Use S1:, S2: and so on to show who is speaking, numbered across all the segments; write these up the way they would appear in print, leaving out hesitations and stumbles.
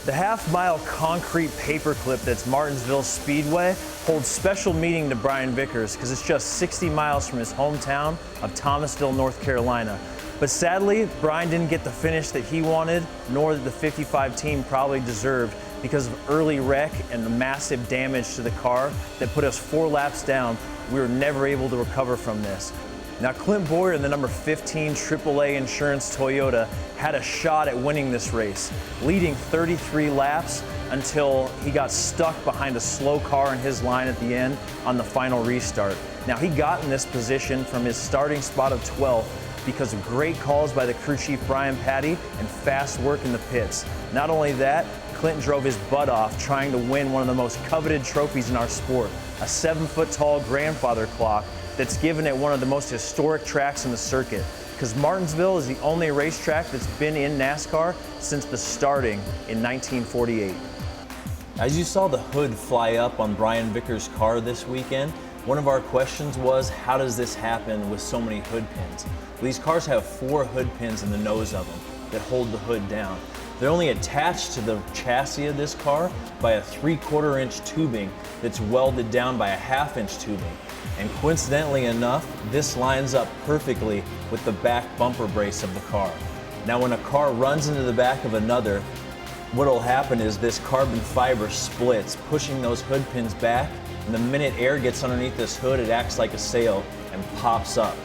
S1: The half-mile concrete paperclip that's Martinsville Speedway holds special meaning to Brian Vickers because it's just 60 miles from his hometown of Thomasville, North Carolina. But sadly, Brian didn't get the finish that he wanted, nor that the 55 team probably deserved because of early wreck and the massive damage to the car that put us 4 laps down. We were never able to recover from this. Now, Clint Bowyer in the number 15 AAA Insurance Toyota had a shot at winning this race, leading 33 laps until he got stuck behind a slow car in his line at the end on the final restart. Now, he got in this position from his starting spot of 12th because of great calls by the crew chief Brian Patty and fast work in the pits. Not only that, Clint drove his butt off trying to win one of the most coveted trophies in our sport, a 7-foot-tall grandfather clock that's given at one of the most historic tracks in the circuit, because Martinsville is the only racetrack that's been in NASCAR since the starting in 1948.
S2: As you saw the hood fly up on Brian Vickers' car this weekend, one of our questions was, how does this happen with so many hood pins? Well, these cars have 4 hood pins in the nose of them that hold the hood down. They're only attached to the chassis of this car by a 3/4 inch tubing that's welded down by a 1/2 inch tubing. And coincidentally enough, this lines up perfectly with the back bumper brace of the car. Now, when a car runs into the back of another, what will happen is this carbon fiber splits, pushing those hood pins back, and the minute air gets underneath this hood, it acts like a sail and pops up.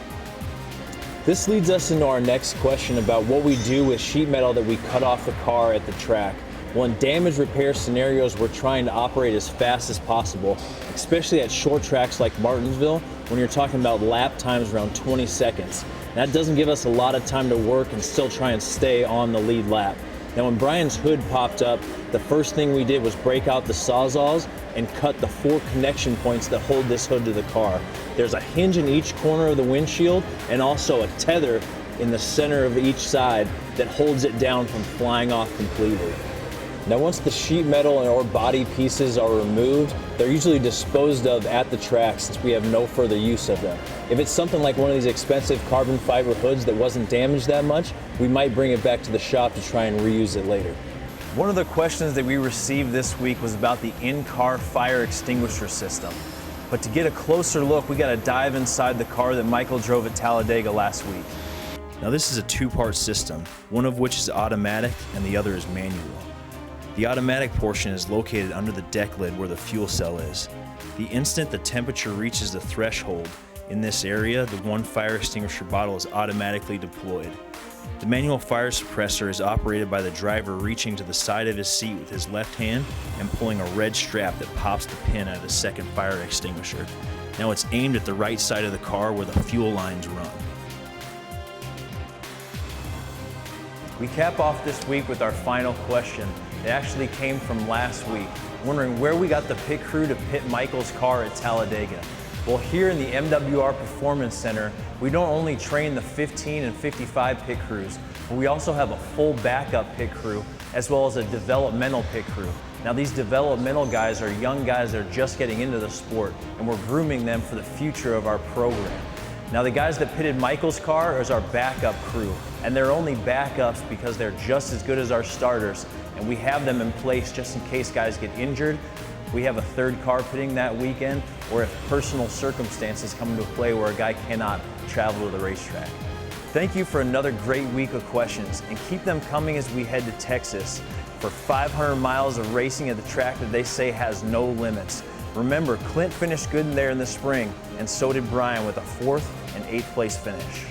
S2: This leads us into our next question about what we do with sheet metal that we cut off the car at the track. Well, in damage repair scenarios, we're trying to operate as fast as possible, especially at short tracks like Martinsville, when you're talking about lap times around 20 seconds. That doesn't give us a lot of time to work and still try and stay on the lead lap. Now, when Brian's hood popped up, the first thing we did was break out the Sawzalls and cut the 4 connection points that hold this hood to the car. There's a hinge in each corner of the windshield and also a tether in the center of each side that holds it down from flying off completely. Now, once the sheet metal or body pieces are removed, they're usually disposed of at the track since we have no further use of them. If it's something like one of these expensive carbon fiber hoods that wasn't damaged that much, we might bring it back to the shop to try and reuse it later.
S1: One of the questions that we received this week was about the in-car fire extinguisher system. But to get a closer look, we got to dive inside the car that Michael drove at Talladega last week.
S3: Now, this is a 2-part system, one of which is automatic and the other is manual. The automatic portion is located under the deck lid where the fuel cell is. The instant the temperature reaches the threshold in this area, the 1 fire extinguisher bottle is automatically deployed. The manual fire suppressor is operated by the driver reaching to the side of his seat with his left hand and pulling a red strap that pops the pin out of the second fire extinguisher. Now it's aimed at the right side of the car where the fuel lines run.
S1: We cap off this week with our final question. It actually came from last week, wondering where we got the pit crew to pit Michael's car at Talladega. Well, here in the MWR Performance Center, we don't only train the 15 and 55 pit crews, but we also have a full backup pit crew as well as a developmental pit crew. Now, these developmental guys are young guys that are just getting into the sport, and we're grooming them for the future of our program. Now, the guys that pitted Michael's car is our backup crew, and they're only backups because they're just as good as our starters, and we have them in place just in case guys get injured. We have a 3rd car pitting that weekend, or if personal circumstances come into play where a guy cannot travel to the racetrack. Thank you for another great week of questions, and keep them coming as we head to Texas for 500 miles of racing at the track that they say has no limits. Remember, Clint finished good in there in the spring, and so did Brian with a 4th and 8th place finish.